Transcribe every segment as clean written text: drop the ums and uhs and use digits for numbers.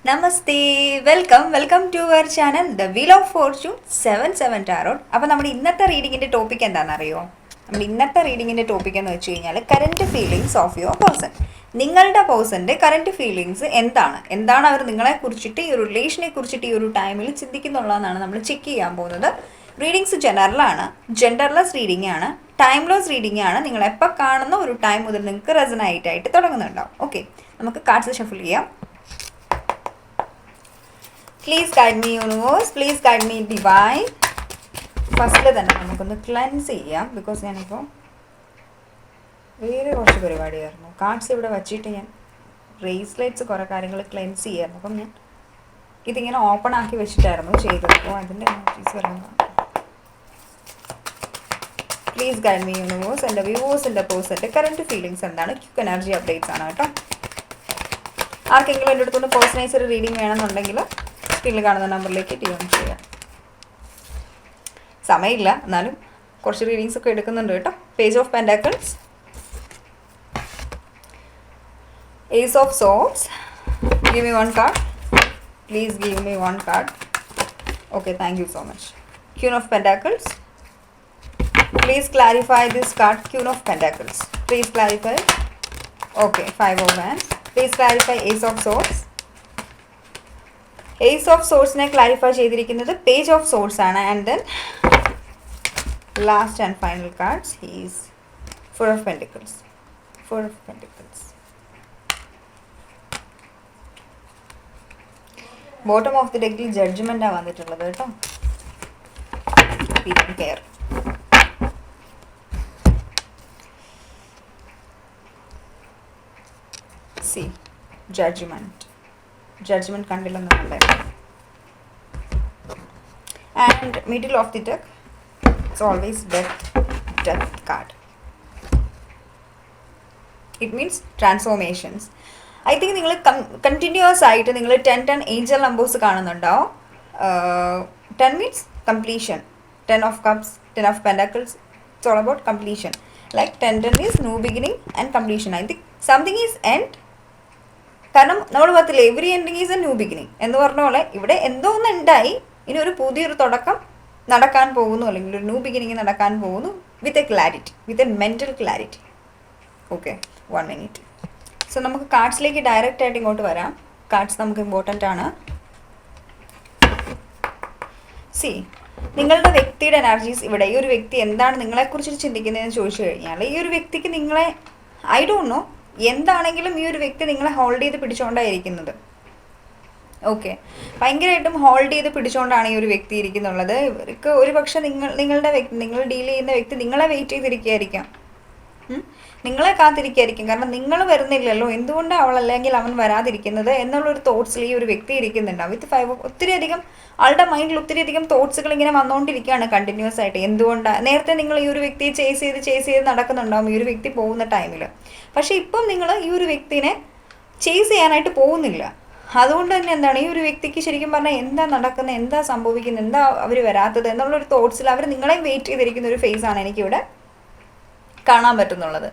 Namaste, welcome to our channel the wheel of fortune 7/7 tarot. അപ്പോൾ നമ്മുടെ ഇന്നത്തെ റീഡിങ്ങിൻ്റെ topic എന്താണെന്നറിയോ? നമ്മുടെ ഇന്നത്തെ റീഡിങ്ങിൻ്റെ ടോപ്പിക് എന്ന് വെച്ച് കഴിഞ്ഞാൽ current feelings of your person. നിങ്ങളുടെ പേഴ്സൻ്റെ കറൻറ്റ് ഫീലിങ്സ് എന്താണ് അവർ നിങ്ങളെ കുറിച്ചിട്ട് ഈ ഒരു റിലേഷനെ കുറിച്ചിട്ട് ഈ ഒരു ടൈമിൽ ചിന്തിക്കുന്നുള്ളതെന്നാണ് നമ്മൾ ചെക്ക് ചെയ്യാൻ പോകുന്നത്. റീഡിങ്സ് ജനറലാണ്, ജെൻഡർലെസ് റീഡിംഗ് ആണ്, ടൈംലെസ് റീഡിംഗ് ആണ്. നിങ്ങൾ എപ്പോൾ കാണുന്ന ഒരു ടൈം മുതൽ നിങ്ങൾക്ക് റെസനേറ്റ് ആയിട്ട് തുടങ്ങുന്നുണ്ടാവും. ഓക്കെ, നമുക്ക് കാർഡ്സ് ഷഫിൾ ചെയ്യാം. Please guide me universe, please guide me divine. ഫസ്റ്റിൽ തന്നെ നമുക്കൊന്ന് ക്ലെൻസ് ചെയ്യാം. ബിക്കോസ് ഞാനിപ്പോൾ വേറെ കുറച്ച് പരിപാടിയായിരുന്നു. കാർഡ്സ് ഇവിടെ വച്ചിട്ട് ഞാൻ ബ്രേസ്ലെറ്റ്സ് കുറേ കാര്യങ്ങൾ ക്ലെൻസ് ചെയ്യായിരുന്നു. അപ്പം ഞാൻ ഇതിങ്ങനെ ഓപ്പൺ ആക്കി വെച്ചിട്ടായിരുന്നു ചെയ്തത്. അപ്പോൾ അതിൻ്റെ നോട്ടീസ് വരുന്നതാണ്. Please guide me universe. എൻ്റെ വ്യൂവേഴ്സിൻ്റെ പേഴ്സൻ്റെ കറൻറ്റ് ഫീലിങ്സ് എന്താണ്? ക്വിക്ക് എനർജി അപ്ഡേറ്റ്സ് ആണ് കേട്ടോ. ആർക്കെങ്കിലും എൻ്റെ അടുത്തുകൊണ്ട് പേഴ്സണൈസ് ഒരു റീഡിംഗ് വേണമെന്നുണ്ടെങ്കിൽ സ്ക്രീനിൽ കാണുന്ന നമ്പറിലേക്ക് ട്യൂൺ ചെയ്യാം. സമയമില്ല, എന്നാലും കുറച്ച് റീഡിങ്സ് ഒക്കെ എടുക്കുന്നുണ്ട് കേട്ടോ. Page of pentacles, ace of swords. Give me one card, please give me one card. Okay, thank you so much. Queen of pentacles. Please clarify this card, Queen of Pentacles. Please clarify. Okay, Five of Wands. Please clarify Ace of Swords. Ace of Swords ne clarify ചെയ്തിരിക്കുന്നത് Page of Swords ആണ്. And then last and final cards is Four of Pentacles. Four of Pentacles. Bottom of the deck ൽ judgment ആ വന്നിട്ടുള്ളത് കേട്ടോ. Be care. See, judgment കണ്ടില്ലെന്നുണ്ട്. And middle of the deck, it's always death card. It means transformations. I think നിങ്ങൾ continuous ആയിട്ട് നിങ്ങൾ 10 Angel numbers കാണുന്നുണ്ടാവും. 10 means completion. 10 of cups, 10 of pentacles, it's all about completion. Like 10 is new beginning and completion. I think something is end. കാരണം നമ്മൾ പറയത്തില്ല every ending is A new beginning എന്ന് പറഞ്ഞ പോലെ ഇവിടെ എന്തോ ഒന്ന് ഉണ്ടായി, ഇനി ഒരു പുതിയൊരു തുടക്കം നടക്കാൻ പോകുന്നു, അല്ലെങ്കിൽ ഒരു ന്യൂ ബിഗിനിങ് നടക്കാൻ പോകുന്നു with a clarity, with a mental clarity. Okay, 1 minute. So നമുക്ക് കാർഡ്സിലേക്ക് ഡയറക്റ്റ് ആയിട്ട് ഇങ്ങോട്ട് വരാം. കാർഡ്സ് നമുക്ക് ഇമ്പോർട്ടൻ്റ് ആണ്. സി, നിങ്ങളുടെ വ്യക്തിയുടെ എനർജീസ് ഇവിടെ. ഈ ഒരു വ്യക്തി എന്താണ് നിങ്ങളെക്കുറിച്ച് ചിന്തിക്കുന്നതെന്ന് ചോദിച്ചു കഴിഞ്ഞാൽ, ഈ ഒരു വ്യക്തിക്ക് നിങ്ങളെ ഐ ഡോണ്ട് നോ എന്താണെങ്കിലും ഈ ഒരു വ്യക്തി നിങ്ങളെ ഹോൾഡ് ചെയ്ത് പിടിച്ചുകൊണ്ടായിരിക്കുന്നത്. ഓക്കെ, ഭയങ്കരമായിട്ടും ഹോൾഡ് ചെയ്ത് പിടിച്ചുകൊണ്ടാണ് ഈ ഒരു വ്യക്തി ഇരിക്കുന്നുള്ളത്. ഇവർക്ക് ഒരു പക്ഷേ നിങ്ങൾ ഡീൽ ചെയ്യുന്ന വ്യക്തി നിങ്ങളെ വെയിറ്റ് ചെയ്തിരിക്കുകയായിരിക്കാം, നിങ്ങളെ കാത്തിരിക്കുകയായിരിക്കും. കാരണം നിങ്ങൾ വരുന്നില്ലല്ലോ, എന്തുകൊണ്ടാണ് അവൾ അല്ലെങ്കിൽ അവൻ വരാതിരിക്കുന്നത് എന്നുള്ളൊരു തോട്ട്സിൽ ഈ ഒരു വ്യക്തി ഇരിക്കുന്നുണ്ടാവും. വിത്ത് 5 ഒത്തിരിയധികം ആളുടെ മൈൻഡിൽ ഒത്തിരിയധികം തോട്ട്സുകൾ ഇങ്ങനെ വന്നുകൊണ്ടിരിക്കുകയാണ് കണ്ടിന്യൂസ് ആയിട്ട്. എന്തുകൊണ്ടാണ് നേരത്തെ നിങ്ങൾ ഈ ഒരു വ്യക്തിയെ ചേസ് ചെയ്ത് നടക്കുന്നുണ്ടാവും ഈ ഒരു വ്യക്തി പോകുന്ന ടൈമിൽ. പക്ഷേ ഇപ്പം നിങ്ങൾ ഈ ഒരു വ്യക്തിനെ ചേസ് ചെയ്യാനായിട്ട് പോകുന്നില്ല. അതുകൊണ്ട് തന്നെ എന്താണ് ഈ ഒരു വ്യക്തിക്ക് ശരിക്കും പറഞ്ഞാൽ എന്താ നടക്കുന്നത്, എന്താ സംഭവിക്കുന്നത്, എന്താ അവർ വരാത്തത് എന്നുള്ളൊരു തോട്ട്സിൽ അവർ നിങ്ങളെയും വെയിറ്റ് ചെയ്തിരിക്കുന്ന ഒരു ഫേസാണ് എനിക്കിവിടെ കാണാൻ പറ്റുന്നുള്ളത്.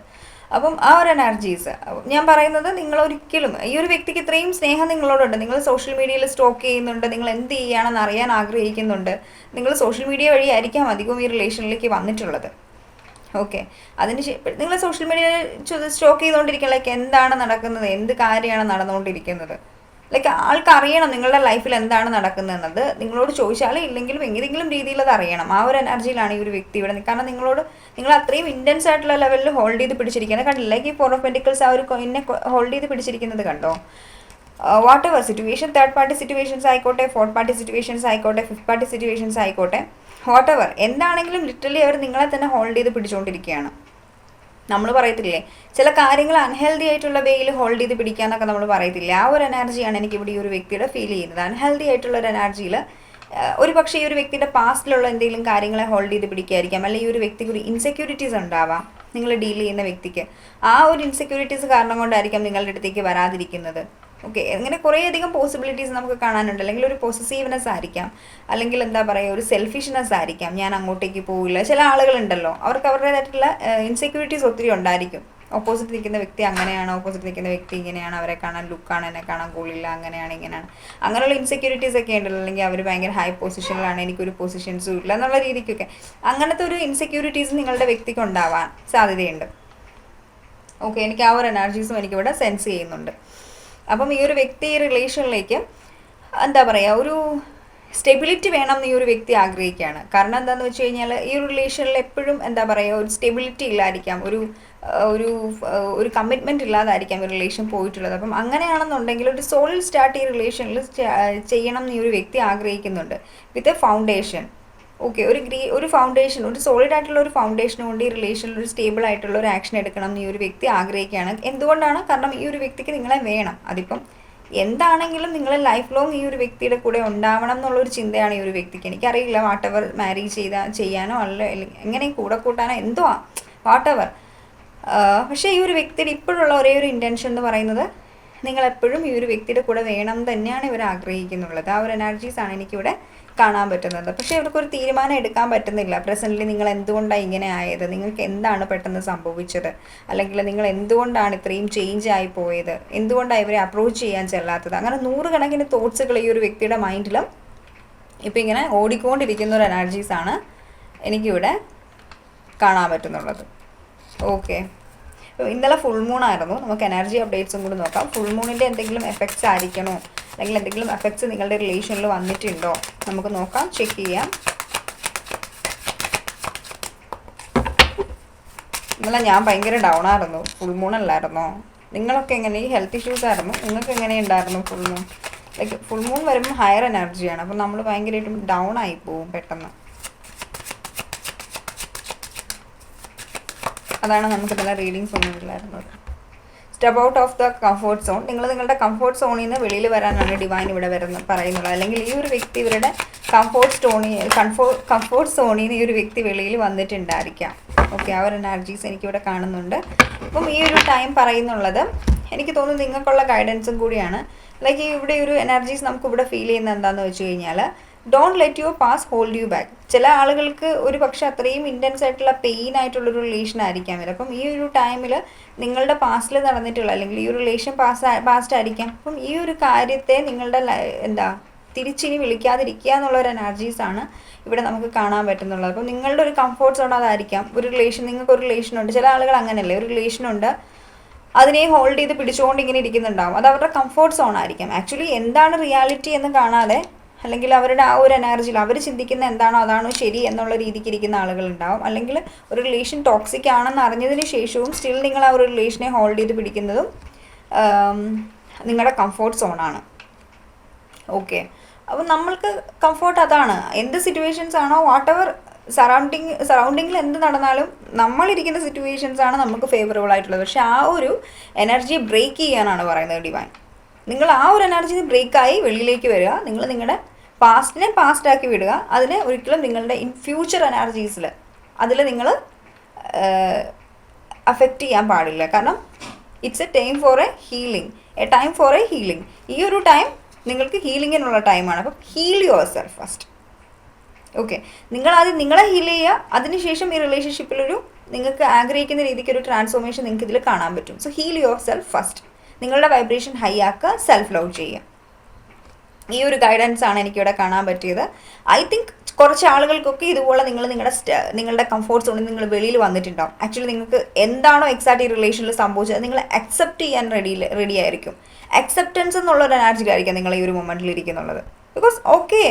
അപ്പം ആ ഒരു എനർജീസ് ഞാൻ പറയുന്നത്, നിങ്ങളൊരിക്കലും ഈ ഒരു വ്യക്തിക്ക് ഇത്രയും സ്നേഹം നിങ്ങളോടുണ്ട്, നിങ്ങൾ സോഷ്യൽ മീഡിയയിൽ സ്റ്റോക്ക് ചെയ്യുന്നുണ്ട്, നിങ്ങൾ എന്ത് ചെയ്യുകയാണെന്ന് അറിയാൻ ആഗ്രഹിക്കുന്നുണ്ട്, നിങ്ങൾ സോഷ്യൽ മീഡിയ വഴി ആയിരിക്കാം അധികവും ഈ റിലേഷനിലേക്ക് വന്നിട്ടുള്ളത്. ഓക്കെ, അതിന് നിങ്ങൾ സോഷ്യൽ മീഡിയയിൽ സ്റ്റോക്ക് ചെയ്തുകൊണ്ടിരിക്കുക, ലൈക്ക് എന്താണ് നടക്കുന്നത്, എന്ത് കാര്യമാണ് നടന്നുകൊണ്ടിരിക്കുന്നത്, ലൈക്ക് ആൾക്ക് അറിയണം നിങ്ങളുടെ ലൈഫിൽ എന്താണ് നടക്കുന്നതെന്നത്. നിങ്ങളോട് ചോദിച്ചാൽ ഇല്ലെങ്കിലും ഏതെങ്കിലും രീതിയിൽ അത് അറിയണം. ആ ഒരു എനർജിയിലാണ് ഈ ഒരു വ്യക്തി ഇവിടെ. കാരണം നിങ്ങൾ അത്രയും ഇൻറ്റൻസ് ആയിട്ടുള്ള ലെവലിൽ ഹോൾഡ് ചെയ്ത് പിടിച്ചിരിക്കുന്നത് കണ്ടില്ല. ലൈക്ക് ഈ 4 of Pentacles ആ ഒരു കോയിനെ ഹോൾഡ് ചെയ്ത് പിടിച്ചിരിക്കുന്നത് കണ്ടോ. What ever situation, third party situations ആയിക്കോട്ടെ, ഫോർത്ത് പാർട്ടി സിറ്റുവേഷൻസ് ആയിക്കോട്ടെ, ഫിഫ്ത്ത് പാർട്ടി സിറ്റുവേഷൻസ് ആയിക്കോട്ടെ, വാട്ട് എവർ എന്താണെങ്കിലും ലിറ്ററലി അവർ നിങ്ങളെ തന്നെ ഹോൾഡ് ചെയ്ത് പിടിച്ചുകൊണ്ടിരിക്കുകയാണ്. നമ്മൾ പറയത്തില്ലേ ചില കാര്യങ്ങൾ അൺഹെൽത്തി ആയിട്ടുള്ള വേയിൽ ഹോൾഡ് ചെയ്ത് പിടിക്കാന്നൊക്കെ നമ്മൾ പറയത്തില്ല. ആ ഒരു എനർജിയാണ് എനിക്ക് ഇവിടെ ഈ ഒരു വ്യക്തിയുടെ ഫീൽ ചെയ്യുന്നത്. അൺഹെൽത്തി ആയിട്ടുള്ള ഒരു എനർജിയിൽ ഒരു പക്ഷേ ഈ ഒരു വ്യക്തിയുടെ പാസ്റ്റിലുള്ള എന്തെങ്കിലും കാര്യങ്ങളെ ഹോൾഡ് ചെയ്ത് പിടിക്കായിരിക്കാം, അല്ലെങ്കിൽ ഈ ഒരു വ്യക്തിക്ക് ഒരു ഇൻസെക്യൂരിറ്റീസ് ഉണ്ടാവാം. നിങ്ങൾ ഡീൽ ചെയ്യുന്ന വ്യക്തിക്ക് ആ ഒരു ഇൻസെക്യൂരിറ്റീസ് കാരണം കൊണ്ടായിരിക്കാം നിങ്ങളുടെ അടുത്തേക്ക് വരാതിരിക്കുന്നത്. ഓക്കെ, അങ്ങനെ കുറേയധികം പോസിബിലിറ്റീസ് നമുക്ക് കാണാനുണ്ട്. അല്ലെങ്കിൽ ഒരു പോസസീവ്നെസ് ആയിരിക്കാം, അല്ലെങ്കിൽ എന്താ പറയുക ഒരു സെൽഫിഷ്നെസ് ആയിരിക്കാം, ഞാൻ അങ്ങോട്ടേക്ക് പോവില്ല. ചില ആളുകളുണ്ടല്ലോ അവർക്ക് അവരുടേതായിട്ടുള്ള ഇൻസെക്യൂരിറ്റീസ് ഒത്തിരി ഉണ്ടായിരിക്കും. ഓപ്പോസിറ്റ് നിൽക്കുന്ന വ്യക്തി അങ്ങനെയാണ്, ഓപ്പോസിറ്റ് നിൽക്കുന്ന വ്യക്തി ഇങ്ങനെയാണ്, അവരെ കാണാൻ ലുക്കാണ്, എന്നെ കാണാൻ കൊള്ളില്ല, അങ്ങനെയാണ് ഇങ്ങനെയാണ്, അങ്ങനെയുള്ള ഇൻസെക്യൂരിറ്റീസ് ഒക്കെ ഉണ്ടല്ലോ. അല്ലെങ്കിൽ അവർ ഭയങ്കര ഹൈ പൊസിഷനിലാണ്, എനിക്കൊരു പൊസിഷൻസും ഇല്ല എന്നുള്ള രീതിക്കൊക്കെ അങ്ങനത്തെ ഒരു ഇൻസെക്യൂരിറ്റീസ് നിങ്ങളുടെ വ്യക്തിക്ക് ഉണ്ടാവാൻ സാധ്യതയുണ്ട്. ഓക്കെ, എനിക്ക് ആ ഒരു എനർജീസും എനിക്കിവിടെ സെൻസ് ചെയ്യുന്നുണ്ട്. അപ്പം ഈ ഒരു വ്യക്തി റിലേഷനിലേക്ക് എന്താ പറയുക, ഒരു സ്റ്റെബിലിറ്റി വേണം എന്ന് ഈ ഒരു വ്യക്തി ആഗ്രഹിക്കുകയാണ്. കാരണം എന്താണെന്ന് വെച്ച് കഴിഞ്ഞാൽ ഈ ഒരു റിലേഷനിൽ എപ്പോഴും എന്താ പറയുക, ഒരു സ്റ്റെബിലിറ്റി ഇല്ലായിരിക്കാം, ഒരു ഒരു ഒരു കമ്മിറ്റ്മെൻറ്റ് ഇല്ലാതായിരിക്കാം ഈ റിലേഷൻ പോയിട്ടുള്ളത്. അപ്പം അങ്ങനെയാണെന്നുണ്ടെങ്കിൽ ഒരു സോളിഡ് സ്റ്റാർട്ട് ഈ റിലേഷനിൽ ചെയ്യണം എന്ന് ഈ ഒരു വ്യക്തി ആഗ്രഹിക്കുന്നുണ്ട് വിത്ത് എ ഫൗണ്ടേഷൻ. ഓക്കെ, ഒരു ഫൗണ്ടേഷൻ, ഒരു സോളിഡ് ആയിട്ടുള്ള ഒരു ഫൗണ്ടേഷൻ കൊണ്ട് ഈ റിലേഷനിൽ ഒരു സ്റ്റേബിൾ ആയിട്ടുള്ള ഒരു ആക്ഷൻ എടുക്കണം എന്ന് ഈ ഒരു വ്യക്തി ആഗ്രഹിക്കുകയാണ്. എന്തുകൊണ്ടാണ്? കാരണം ഈ ഒരു വ്യക്തിക്ക് നിങ്ങളെ വേണം. അതിപ്പം എന്താണെങ്കിലും നിങ്ങൾ ലൈഫ് ലോങ് ഈ ഒരു വ്യക്തിയുടെ കൂടെ ഉണ്ടാവണം എന്നുള്ളൊരു ചിന്തയാണ് ഈ ഒരു വ്യക്തിക്ക്. എനിക്കറിയില്ല വാട്ട് എവർ മാരേജ് ചെയ്യാനോ അല്ല എങ്ങനെയും കൂടെ കൂട്ടാനോ എന്തോ വാട്ട് എവർ. പക്ഷേ ഈ ഒരു വ്യക്തിയുടെ ഇപ്പോഴുള്ള ഒരേ ഒരു ഇൻറ്റൻഷൻ എന്ന് പറയുന്നത് നിങ്ങളെപ്പോഴും ഈ ഒരു വ്യക്തിയുടെ കൂടെ വേണം തന്നെയാണ് ഇവർ ആഗ്രഹിക്കുന്നുള്ളത്. ആ ഒരു എനർജീസാണ് എനിക്കിവിടെ കാണാൻ പറ്റുന്നത്. പക്ഷേ ഇവർക്കൊരു തീരുമാനം എടുക്കാൻ പറ്റുന്നില്ല. പ്രസൻ്റ്ലി നിങ്ങൾ എന്തുകൊണ്ടാണ് ഇങ്ങനെ ആയത്, നിങ്ങൾക്ക് എന്താണ് പെട്ടെന്ന് സംഭവിച്ചത്, അല്ലെങ്കിൽ നിങ്ങൾ എന്തുകൊണ്ടാണ് ഇത്രയും ചേഞ്ച് ആയി പോയത്, എന്തുകൊണ്ടാണ് ഇവരെ അപ്രോച്ച് ചെയ്യാൻ ചെല്ലാത്തത്, അങ്ങനെ നൂറുകണക്കിന് തോട്ട്സുകൾ ഈ ഒരു വ്യക്തിയുടെ മൈൻഡിലും ഇപ്പം ഇങ്ങനെ ഓടിക്കൊണ്ടിരിക്കുന്ന ഒരു എനർജീസാണ് എനിക്കിവിടെ കാണാൻ പറ്റുന്നുള്ളത്. ഓക്കെ, ഇന്നലെ ഫുൾ മൂൺ ആയിരുന്നു. നമുക്ക് എനർജി അപ്ഡേറ്റ്സും കൂടി നോക്കാം. ഫുൾ മൂണിൻ്റെ എന്തെങ്കിലും എഫക്ട്സ് ആയിരിക്കണോ, അല്ലെങ്കിൽ എന്തെങ്കിലും എഫക്ട്സ് നിങ്ങളുടെ റിലേഷനിൽ വന്നിട്ടുണ്ടോ നമുക്ക് നോക്കാം, ചെക്ക് ചെയ്യാം. ഇന്നലെ ഞാൻ ഭയങ്കര ഡൗൺ ആയിരുന്നു, ഫുൾ മൂൺ അല്ലായിരുന്നോ? നിങ്ങളൊക്കെ എങ്ങനെ, ഈ ഹെൽത്ത് ഇഷ്യൂസ് ആയിരുന്നു, നിങ്ങൾക്ക് എങ്ങനെയുണ്ടായിരുന്നു full moon? Like full moon വരുമ്പോൾ ഹയർ എനർജിയാണ്, അപ്പം നമ്മൾ ഭയങ്കരമായിട്ടും ഡൗൺ ആയി പോവും പെട്ടെന്ന്. അതാണ് നമുക്ക് നല്ല റീഡിങ്സ് ഒന്നും ഇല്ലായിരുന്നത്. Step out of the comfort zone. നിങ്ങൾ നിങ്ങളുടെ കംഫോർട്ട് സോണിൽ നിന്ന് വെളിയിൽ വരാനാണ് ഡിവൈൻ ഇവിടെ പറയുന്നത്. അല്ലെങ്കിൽ ഈ ഒരു വ്യക്തി ഇവരുടെ കംഫോർട്ട് സോണിൽ നിന്ന് ഈ ഒരു വ്യക്തി വെളിയിൽ വന്നിട്ടുണ്ടായിരിക്കാം. ഓക്കെ, ആ ഒരു എനർജീസ് എനിക്കിവിടെ കാണുന്നുണ്ട്. അപ്പം ഈ ഒരു ടൈം പറയുന്നുള്ളത് എനിക്ക് തോന്നുന്നു നിങ്ങൾക്കുള്ള ഗൈഡൻസും കൂടിയാണ്. ലൈക്ക് ഇവിടെ ഒരു എനർജീസ് നമുക്കിവിടെ ഫീൽ ചെയ്യുന്നത് എന്താണെന്ന് വെച്ച് കഴിഞ്ഞാൽ, don't let your pass hold you back. ചില ആളുകൾക്ക് ഒരു പക്ഷെ അത്രയും ഇൻറ്റൻസ് ആയിട്ടുള്ള പെയിൻ ആയിട്ടുള്ളൊരു റിലേഷൻ ആയിരിക്കാം ഇത്. അപ്പം ഈ ഒരു ടൈമിൽ നിങ്ങളുടെ പാസ്റ്റിൽ നടന്നിട്ടുള്ള, അല്ലെങ്കിൽ ഈ ഒരു റിലേഷൻ പാസ്റ്റ് ആയിരിക്കാം. അപ്പം ഈ ഒരു കാര്യത്തെ നിങ്ങളുടെ തിരിച്ചിനി വിളിക്കാതിരിക്കുക എന്നുള്ളൊരു എനർജീസാണ് ഇവിടെ നമുക്ക് കാണാൻ പറ്റുന്നുള്ളത്. അപ്പം നിങ്ങളുടെ ഒരു കംഫോർട്ട് സോൺ അതായിരിക്കാം. ഒരു റിലേഷൻ, നിങ്ങൾക്ക് ഒരു റിലേഷനുണ്ട്, ചില ആളുകൾ അങ്ങനെയല്ലേ, ഒരു റിലേഷനുണ്ട്, അതിനെ ഹോൾഡ് ചെയ്ത് പിടിച്ചുകൊണ്ട് ഇങ്ങനെ ഇരിക്കുന്നുണ്ടാവും. അത് അവരുടെ കംഫോർട്ട് സോൺ ആയിരിക്കാം. ആക്ച്വലി എന്താണ് റിയാലിറ്റി എന്ന് കാണാതെ, അല്ലെങ്കിൽ അവരുടെ ആ ഒരു എനർജിയിൽ അവർ ചിന്തിക്കുന്ന എന്താണോ അതാണോ ശരി എന്നുള്ള രീതിക്ക് ഇരിക്കുന്ന ആളുകളുണ്ടാവും. അല്ലെങ്കിൽ ഒരു റിലേഷൻ ടോക്സിക് ആണെന്ന് അറിഞ്ഞതിന് ശേഷവും സ്റ്റിൽ നിങ്ങൾ ആ ഒരു റിലേഷനെ ഹോൾഡ് ചെയ്ത് പിടിക്കുന്നതും നിങ്ങളുടെ കംഫോർട്ട് സോണാണ്. ഓക്കെ, അപ്പം നമ്മൾക്ക് കംഫോർട്ട് അതാണ്. എന്ത് സിറ്റുവേഷൻസ് ആണോ, വാട്ട് എവർ സറൗണ്ടിങ്ങിൽ എന്ത് നടന്നാലും നമ്മളിരിക്കുന്ന സിറ്റുവേഷൻസാണ് നമുക്ക് ഫേവറബിൾ ആയിട്ടുള്ളത്. പക്ഷെ ആ ഒരു എനർജി ബ്രേക്ക് ചെയ്യാനാണ് പറയുന്നത് ഡിവൈൻ. നിങ്ങൾ ആ ഒരു എനർജി ബ്രേക്കായി വെളിയിലേക്ക് വരിക. നിങ്ങൾ നിങ്ങളുടെ പാസ്റ്റിനെ പാസ്റ്റാക്കി വിടുക. അതിനെ ഒരിക്കലും നിങ്ങളുടെ ഫ്യൂച്ചർ എനർജീസിൽ അതിൽ നിങ്ങൾ അഫക്റ്റ് ചെയ്യാൻ പാടില്ല. കാരണം it's a time for a healing. ഈ ഒരു ടൈം നിങ്ങൾക്ക് ഹീലിങ്ങിനുള്ള ടൈമാണ്. അപ്പം heal yourself first. Okay, നിങ്ങളാദ്യം നിങ്ങളെ ഹീൽ ചെയ്യുക. അതിനുശേഷം ഈ റിലേഷൻഷിപ്പിലൊരു നിങ്ങൾക്ക് ആഗ്രഹിക്കുന്ന രീതിക്ക് ഒരു ട്രാൻസ്ഫോർമേഷൻ നിങ്ങൾക്ക് ഇതിൽ കാണാൻ പറ്റും. So heal yourself first. നിങ്ങളുടെ വൈബ്രേഷൻ ഹൈ ആക്കുക, സെൽഫ് ലവ് ചെയ്യുക. ഈ ഒരു ഗൈഡൻസ് ആണ് എനിക്കിവിടെ കാണാൻ പറ്റിയത്. ഐ തിങ്ക് കുറച്ച് ആളുകൾക്കൊക്കെ ഇതുപോലെ നിങ്ങളുടെ കംഫോർട്ട് സോണിൽ നിങ്ങൾ വെളിയിൽ വന്നിട്ടുണ്ടാവും. ആക്ച്വലി നിങ്ങൾക്ക് എന്താണോ എക്സാക്ട് ഈ റിലേഷനിൽ സംഭവിച്ചത് നിങ്ങൾ അക്സെപ്റ്റ് ചെയ്യാൻ റെഡി ആയിരിക്കും. അക്സെപ്റ്റൻസ് എന്നുള്ളൊരു എനർജിയിലായിരിക്കും നിങ്ങൾ ഈ ഒരു മൊമെൻറ്റിൽ ഇരിക്കുന്നുള്ളത്. ബിക്കോസ് ഓക്കെ,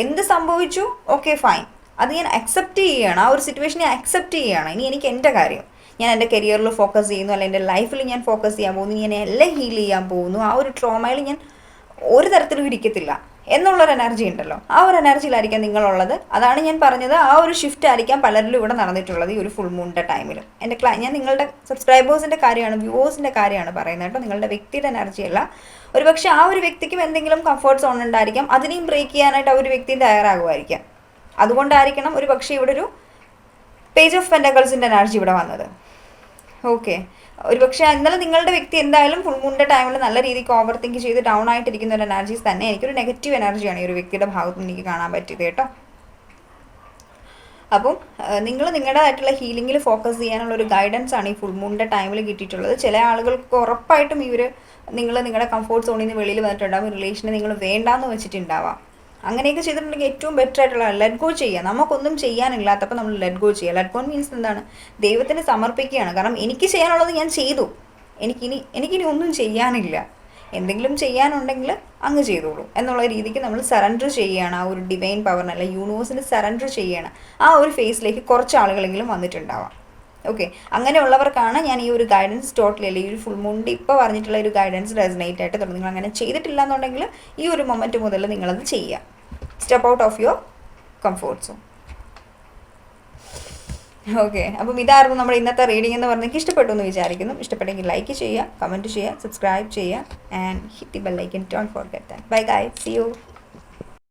എന്ത് സംഭവിച്ചു, ഓക്കെ ഫൈൻ, അത് ഞാൻ അക്സെപ്റ്റ് ചെയ്യുകയാണ്. ആ ഒരു സിറ്റുവേഷനെ അക്സെപ്റ്റ് ചെയ്യുകയാണ്. ഇനി എനിക്ക് എൻ്റെ കാര്യം, ഞാൻ എൻ്റെ കരിയറിൽ ഫോക്കസ് ചെയ്യുന്നു, അല്ലെങ്കിൽ എൻ്റെ ലൈഫിൽ ഞാൻ ഫോക്കസ് ചെയ്യാൻ പോകുന്നു, ഞാൻ എല്ലാം ഹീൽ ചെയ്യാൻ പോകുന്നു, ആ ഒരു ട്രോമയിൽ ഞാൻ ഒരു തരത്തിലും ഇരിക്കത്തില്ല എന്നുള്ളൊരു എനർജി ഉണ്ടല്ലോ, ആ ഒരു എനർജിയിലായിരിക്കാം നിങ്ങളുള്ളത്. അതാണ് ഞാൻ പറഞ്ഞത്, ആ ഒരു ഷിഫ്റ്റ് ആയിരിക്കാം പലരിലും ഇവിടെ നടന്നിട്ടുള്ളത് ഈ ഒരു ഫുൾ മൂണിൻ്റെ ടൈമിൽ. ഞാൻ നിങ്ങളുടെ സബ്സ്ക്രൈബേഴ്സിൻ്റെ കാര്യമാണ്, വ്യൂവേഴ്സിൻ്റെ കാര്യമാണ് പറയുന്നത് കേട്ടോ, നിങ്ങളുടെ വ്യക്തിയുടെ എനർജിയല്ല. ഒരു പക്ഷേ ആ ഒരു വ്യക്തിക്കും എന്തെങ്കിലും കംഫോർട്ട് സോൺ ഉണ്ടായിരിക്കാം, അതിനെയും ബ്രേക്ക് ചെയ്യാനായിട്ട് ആ ഒരു വ്യക്തിയും തയ്യാറാകുമായിരിക്കാം. അതുകൊണ്ടായിരിക്കണം ഒരു പക്ഷേ ഇവിടെ ഒരു പേജ് ഓഫ് പെൻറ്റക്കിൾസിൻ്റെ എനർജി ഇവിടെ വന്നത്. ഓക്കെ, ഒരു പക്ഷേ ഇന്നലെ നിങ്ങളുടെ വ്യക്തി എന്തായാലും ഫുൾ മൂണിൻ്റെ ടൈമിൽ നല്ല രീതിക്ക് ഓവർ തിങ്ക് ചെയ്ത് ഡൗൺ ആയിട്ടിരിക്കുന്ന ഒരു എനർജീസ് തന്നെ. എനിക്കൊരു നെഗറ്റീവ് എനർജിയാണ് ഈ ഒരു വ്യക്തിയുടെ ഭാഗത്ത് നിന്ന് എനിക്ക് കാണാൻ പറ്റിയത് കേട്ടോ. അപ്പം നിങ്ങൾ നിങ്ങളുടേതായിട്ടുള്ള ഹീലിങ്ങിൽ ഫോക്കസ് ചെയ്യാനുള്ള ഒരു ഗൈഡൻസ് ആണ് ഈ ഫുൾ മൂണിൻ്റെ ടൈമിൽ കിട്ടിയിട്ടുള്ളത്. ചില ആളുകൾക്ക് ഉറപ്പായിട്ടും നിങ്ങൾ നിങ്ങളുടെ കംഫോർട്ട് സോണിൽ നിന്ന് വെളിയിൽ വന്നിട്ടുണ്ടാകും, റിലേഷനെ നിങ്ങൾ വേണ്ടാന്ന് വെച്ചിട്ടുണ്ടാവാം. അങ്ങനെയൊക്കെ ചെയ്തിട്ടുണ്ടെങ്കിൽ ഏറ്റവും ബെറ്റർ ആയിട്ടുള്ള ലെറ്റ് ഗോ ചെയ്യുക. നമുക്കൊന്നും ചെയ്യാനില്ലാത്തപ്പോൾ നമ്മൾ ലെറ്റ് ഗോ ചെയ്യുക. ലെറ്റ് ഗോ മീൻസ് എന്താണ്? ദൈവത്തിന് സമർപ്പിക്കുകയാണ്. കാരണം എനിക്ക് ചെയ്യാനുള്ളത് ഞാൻ ചെയ്തു, എനിക്കിനി ഒന്നും ചെയ്യാനില്ല, എന്തെങ്കിലും ചെയ്യാനുണ്ടെങ്കിൽ അങ്ങ് ചെയ്തോളൂ എന്നുള്ള രീതിക്ക് നമ്മൾ സറണ്ടർ ചെയ്യുകയാണ്. ആ ഒരു ഡിവൈൻ പവറിനല്ല യൂണിവേഴ്സിന് സറണ്ടർ ചെയ്യുകയാണ്. ആ ഒരു ഫേസിലേക്ക് കുറച്ച് ആളുകളെങ്കിലും വന്നിട്ടുണ്ടാവാം. ഓക്കെ, അങ്ങനെയുള്ളവർക്കാണ് ഞാൻ ഈ ഒരു ഗൈഡൻസ് ടോട്ടലി അല്ലെങ്കിൽ ഈ ഒരു ഫുൾ മൂണിൻ്റെ ഇപ്പോൾ പറഞ്ഞിട്ടുള്ള ഒരു ഗൈഡൻസ് റെസനേറ്റ് ആയിട്ട് തുടങ്ങി. നിങ്ങൾ അങ്ങനെ ചെയ്തിട്ടില്ല എന്നുണ്ടെങ്കിൽ ഈ ഒരു മൊമെൻറ്റ് മുതൽ നിങ്ങളത് ചെയ്യുക. Step out of your comfort zone. Okay, അപ്പം ഇതായിരുന്നു നമ്മുടെ ഇന്നത്തെ റീഡിംഗ് എന്ന് പറഞ്ഞ് എനിക്ക് ഇഷ്ടപ്പെട്ടു എന്ന് വിചാരിക്കുന്നു. ഇഷ്ടപ്പെട്ടെങ്കിൽ ലൈക്ക് ചെയ്യുക, കമൻറ്റ് ചെയ്യുക, സബ്സ്ക്രൈബ് ചെയ്യുക and hit the bell icon. Don't forget that. Bye guys, see U.